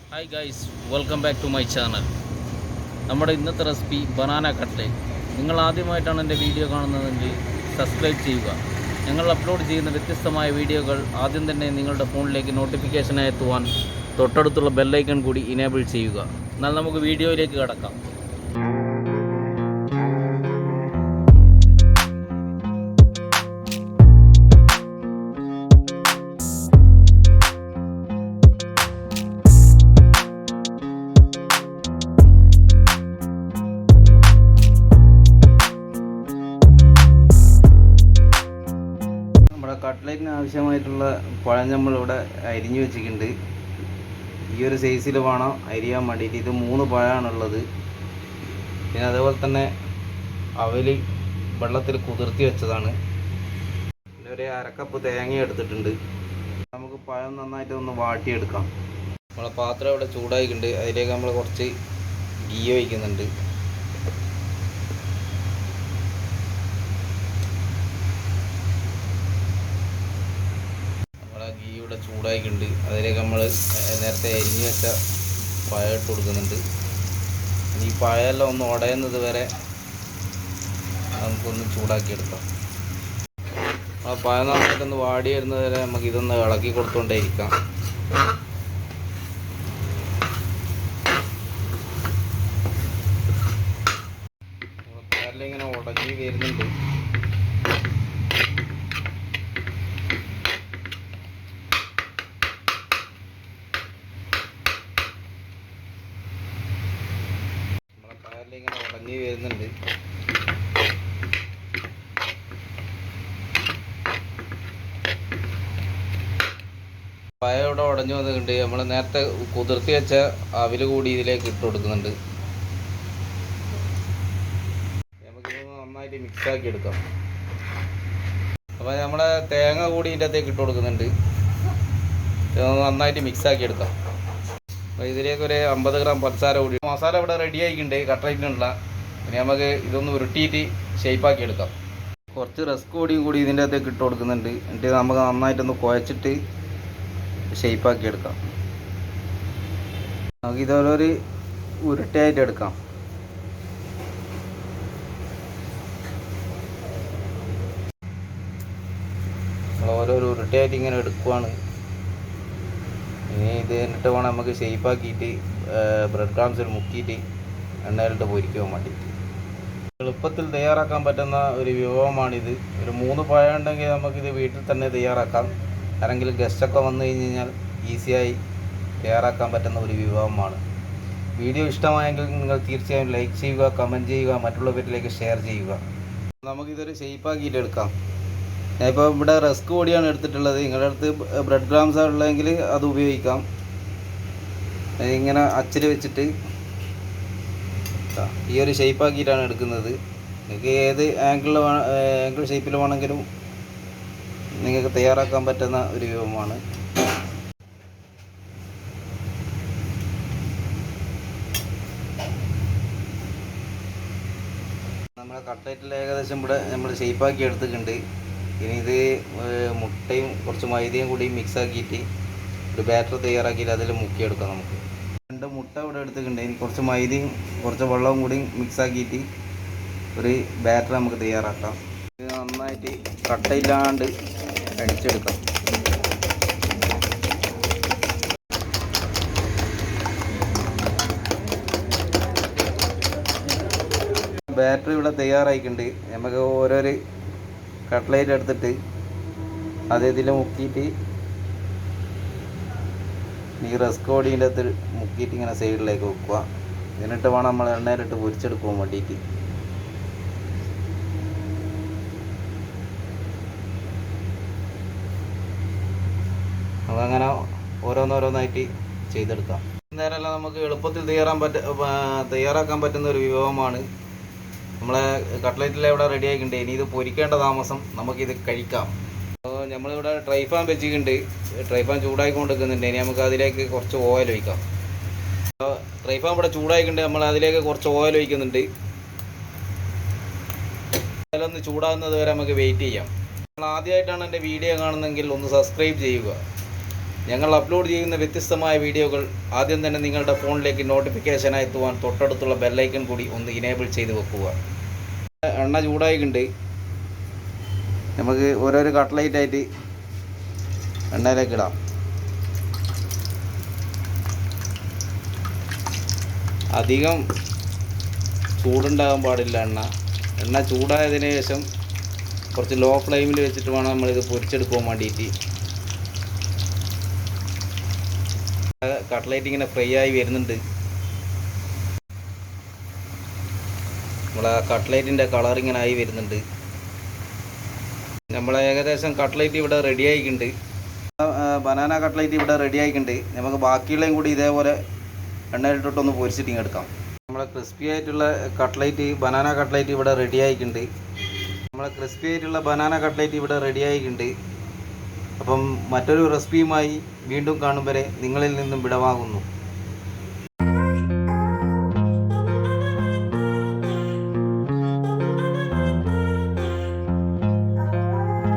Hi guys, welcome back to my channel. നമ്മുടെ ഇന്നത്തെ recipe banana cutlet. നിങ്ങൾ ആദ്യമായിട്ടാണ് എൻ്റെ വീഡിയോ കാണുന്നതെങ്കിൽ സബ്സ്ക്രൈബ് ചെയ്യുക. ഞങ്ങൾ അപ്ലോഡ് ചെയ്യുന്ന വ്യത്യസ്തമായ വീഡിയോകൾ ആദ്യം തന്നെ നിങ്ങളുടെ ഫോണിലേക്ക് നോട്ടിഫിക്കേഷനായി എത്തുവാൻ തൊട്ടടുത്തുള്ള ബെല്ലൈക്കൺ കൂടി ഇനേബിൾ ചെയ്യുക. എന്നാൽ നമുക്ക് വീഡിയോയിലേക്ക് കടക്കാം. കട്ട്ലേറ്റിന് ആവശ്യമായിട്ടുള്ള പഴം നമ്മളിവിടെ അരിഞ്ഞു വെച്ചിട്ടുണ്ട്. ഈ ഒരു സൈസിൽ വേണം അരിയാൻ വേണ്ടിയിട്ട്. ഇത് 3 പഴമാണുള്ളത്. പിന്നെ അതേപോലെ തന്നെ അവൽ വെള്ളത്തിൽ കുതിർത്തി വെച്ചതാണ്. പിന്നെ ഒരു 1/2 കപ്പ് തേങ്ങ എടുത്തിട്ടുണ്ട്. നമുക്ക് പഴം നന്നായിട്ട് ഒന്ന് വാട്ടിയെടുക്കാം. നമ്മളെ പാത്രം ഇവിടെ ചൂടായിട്ടുണ്ട്. അതിലേക്ക് നമ്മൾ കുറച്ച് ഗീ ഒഴിക്കുന്നുണ്ട്. ഗീ ഇവിടെ ചൂടായിട്ടുണ്ട്. അതിലേക്ക് നമ്മൾ നേരത്തെ അരിഞ്ഞ് വെച്ച പഴം ഇട്ട് കൊടുക്കുന്നുണ്ട്. ഈ പഴമെല്ലാം ഒന്ന് ഉടയുന്നത് വരെ നമുക്കൊന്ന് ചൂടാക്കിയെടുക്കാം. ആ പഴം നന്നായിട്ടൊന്ന് വാടി വരുന്നത് വരെ നമുക്ക് ഇതൊന്ന് ഇളക്കി കൊടുത്തുകൊണ്ടേയിരിക്കാം. പഴമെല്ലാം ഇങ്ങനെ ഉടഞ്ഞ് വരുന്നുണ്ട്. ഇങ്ങനെ ഉടഞ്ഞ് വരുന്നുണ്ട്. പഴം ഇവിടെ ഉടഞ്ഞു വന്നിട്ടുണ്ട്. നമ്മൾ നേരത്തെ കുതിർത്തി വെച്ച അവിൽ കൂടി ഇതിലേക്ക് ഇട്ട് കൊടുക്കുന്നുണ്ട്. നമുക്കിതൊന്ന് നന്നായിട്ട് മിക്സാക്കി എടുക്കാം. അപ്പോൾ നമ്മളെ തേങ്ങ കൂടി ഇതിൻ്റെ അകത്തേക്ക് ഇട്ട് കൊടുക്കുന്നുണ്ട്. ഇതൊന്ന് നന്നായിട്ട് മിക്സാക്കി എടുക്കാം. അപ്പോൾ ഇതിലേക്ക് ഒരു 50 ഗ്രാം പഞ്ചസാര കൂടി. മസാല ഇവിടെ റെഡി ആയിട്ടുണ്ട് കട്ട്ലേറ്റിനുള്ള. ഇനി നമുക്ക് ഇതൊന്ന് ഉരുട്ടിയിട്ട് ഷേപ്പാക്കി എടുക്കാം. കുറച്ച് റസ്ക് കൂടി ഇതിൻ്റെ അകത്തേക്ക് ഇട്ട് കൊടുക്കുന്നുണ്ട്. എന്നിട്ട് നമുക്ക് നന്നായിട്ടൊന്ന് കുഴച്ചിട്ട് ഷേപ്പാക്കി എടുക്കാം. നമുക്ക് ഇതുപോലെ ഉരുട്ടയായിട്ട് എടുക്കാം. ഓരോരോ ഉരുട്ടയായിട്ട് ഇങ്ങനെ എടുക്കുവാണ്. ഇനി ഇത് എന്നിട്ട് വേണം നമുക്ക് ഷേപ്പാക്കിയിട്ട് ബ്രെഡ് ക്രംസിൽ മുക്കിയിട്ട് എണ്ണയിലിട്ട് പൊരിക്കാൻ വേണ്ടിയിട്ട്. എളുപ്പത്തിൽ തയ്യാറാക്കാൻ പറ്റുന്ന ഒരു വിഭവമാണിത്. ഒരു 3 പഴം ഉണ്ടെങ്കിൽ നമുക്കിത് വീട്ടിൽ തന്നെ തയ്യാറാക്കാം. ആരെങ്കിലും ഗസ്റ്റൊക്കെ വന്നു കഴിഞ്ഞാൽ ഈസിയായി തയ്യാറാക്കാൻ പറ്റുന്ന ഒരു വിഭവമാണ്. വീഡിയോ ഇഷ്ടമായെങ്കിൽ നിങ്ങൾ തീർച്ചയായും ലൈക്ക് ചെയ്യുക, കമൻറ്റ് ചെയ്യുക, മറ്റുള്ളവരിലേക്ക് ഷെയർ ചെയ്യുക. നമുക്കിതൊരു ഷേപ്പാക്കിയിട്ട് എടുക്കാം. ഞാനിപ്പോൾ ഇവിടെ റസ്ക് പൊടിയാണ് എടുത്തിട്ടുള്ളത്. നിങ്ങളുടെ അടുത്ത് ബ്രെഡ് ക്രംസ് ഉള്ളതെങ്കിൽ അത് ഉപയോഗിക്കാം. ഇങ്ങനെ അച്ചിൽ വെച്ചിട്ട് ഈ ഒരു ഷേപ്പാക്കിയിട്ടാണ് എടുക്കുന്നത്. നിങ്ങൾക്ക് ഏത് ആംഗിൾ ഷേപ്പിൽ വേണമെങ്കിലും നിങ്ങൾക്ക് തയ്യാറാക്കാൻ പറ്റുന്ന ഒരു വിഭവമാണ്. നമ്മുടെ കട്ട്ലേറ്റിൽ ഏകദേശം ഇവിടെ നമ്മൾ ഷേപ്പാക്കി എടുത്തിട്ടുണ്ട്. ഇനി ഇത് മുട്ടയും കുറച്ച് മൈദയും കൂടി മിക്സാക്കിയിട്ട് ഒരു ബാറ്റർ തയ്യാറാക്കിയിട്ട് അതിൽ മുക്കിയെടുക്കാം. നമുക്ക് 2 മുട്ട ഇവിടെ എടുത്തിട്ടുണ്ട്. ഇനി കുറച്ച് മൈദയും കുറച്ച് വെള്ളവും കൂടി മിക്സാക്കിയിട്ട് ഒരു ബാറ്റർ നമുക്ക് തയ്യാറാക്കാം. ഇത് നന്നായിട്ട് കട്ടയില്ലാണ്ട് അടിച്ചെടുക്കാം. ബാറ്റർ ഇവിടെ തയ്യാറായിട്ടുണ്ട്. നമുക്ക് ഓരോരോ കട്ട്ലേറ്റ് എടുത്തിട്ട് അത് ഇതിൽ മുക്കിയിട്ട് ഈ റസ്ക് പൊടീൻ്റെ അകത്ത് മുക്കിയിട്ട് ഇങ്ങനെ സൈഡിലേക്ക് വെക്കുക. എന്നിട്ട് വേണം നമ്മൾ എണ്ണയിലിട്ട് പൊരിച്ചെടുക്കാൻ വേണ്ടിയിട്ട്. അതങ്ങനെ ഓരോന്നോരോന്നായിട്ട് ചെയ്തെടുക്കാം. നേരമല്ല നമുക്ക് എളുപ്പത്തിൽ തയ്യാറാക്കാൻ പറ്റുന്ന ഒരു വിഭവമാണ്. നമ്മളെ കട്ട്ലേറ്റിൽ ഇവിടെ റെഡി ആയിട്ടുണ്ട്. ഇനി ഇത് പൊരിക്കേണ്ട താമസം, നമുക്കിത് കഴിക്കാം. അപ്പോൾ നമ്മളിവിടെ ട്രൈ പാൻ വെച്ചിട്ടുണ്ട്. ട്രൈ പാൻ ചൂടായിക്കൊണ്ടിരിക്കുന്നുണ്ട്. ഇനി നമുക്ക് അതിലേക്ക് കുറച്ച് ഓയിൽ ഒഴിക്കാം. അപ്പോൾ ട്രൈ പാൻ ഇവിടെ ചൂടായിട്ടുണ്ട്. നമ്മൾ അതിലേക്ക് കുറച്ച് ഓയിൽ ഒഴിക്കുന്നുണ്ട്. ഓയിലൊന്ന് ചൂടാകുന്നത് വരെ നമുക്ക് വെയിറ്റ് ചെയ്യാം. നിങ്ങൾ ആദ്യമായിട്ടാണ് എൻ്റെ വീഡിയോ കാണുന്നതെങ്കിൽ ഒന്ന് സബ്സ്ക്രൈബ് ചെയ്യുക. ഞങ്ങൾ അപ്ലോഡ് ചെയ്യുന്ന വ്യത്യസ്തമായ വീഡിയോകൾ ആദ്യം തന്നെ നിങ്ങളുടെ ഫോണിലേക്ക് നോട്ടിഫിക്കേഷനായി എത്തുവാൻ തൊട്ടടുത്തുള്ള ബെല്ലൈക്കൺ കൂടി ഒന്ന് ഇനേബിൾ ചെയ്ത് വെക്കുക. എണ്ണ ചൂടായിട്ടുണ്ട്. നമുക്ക് ഓരോരോ കട്ട്ലൈറ്റായിട്ട് എണ്ണയിലേക്ക് ഇടാം. അധികം ചൂടുണ്ടാകാൻ പാടില്ല. എണ്ണ ചൂടായതിനു ശേഷം കുറച്ച് ലോ ഫ്ലെയിമിൽ വെച്ചിട്ട് വേണം നമ്മളിത് പൊരിച്ചെടുക്കാൻ വേണ്ടിയിട്ട്. കട്ട്ലൈറ്റ് ഇങ്ങനെ ഫ്രൈ ആയി വരുന്നുണ്ട്. നമ്മളെ കട്ട്ലൈറ്റിൻ്റെ കളർ ഇങ്ങനെ ആയി വരുന്നുണ്ട്. നമ്മളെ ഏകദേശം കട്ട്ലൈറ്റ് ഇവിടെ റെഡി ആയിട്ടുണ്ട്. ബനാന കട്ട്ലൈറ്റ് ഇവിടെ റെഡി ആയിട്ടുണ്ട്. നമുക്ക് ബാക്കിയുള്ളതും കൂടി ഇതേപോലെ എണ്ണയിലിട്ടൊന്ന് പൊരിച്ചിട്ട് എടുക്കാം. നമ്മളെ ക്രിസ്പി ആയിട്ടുള്ള കട്ട്ലൈറ്റ് ബനാന കട്ട്ലൈറ്റ് ഇവിടെ റെഡി ആയിട്ടുണ്ട്. അപ്പം മറ്റൊരു റെസിപ്പിയുമായി വീണ്ടും കാണും വരെ നിങ്ങളിൽ നിന്നും വിടവാങ്ങുന്നു.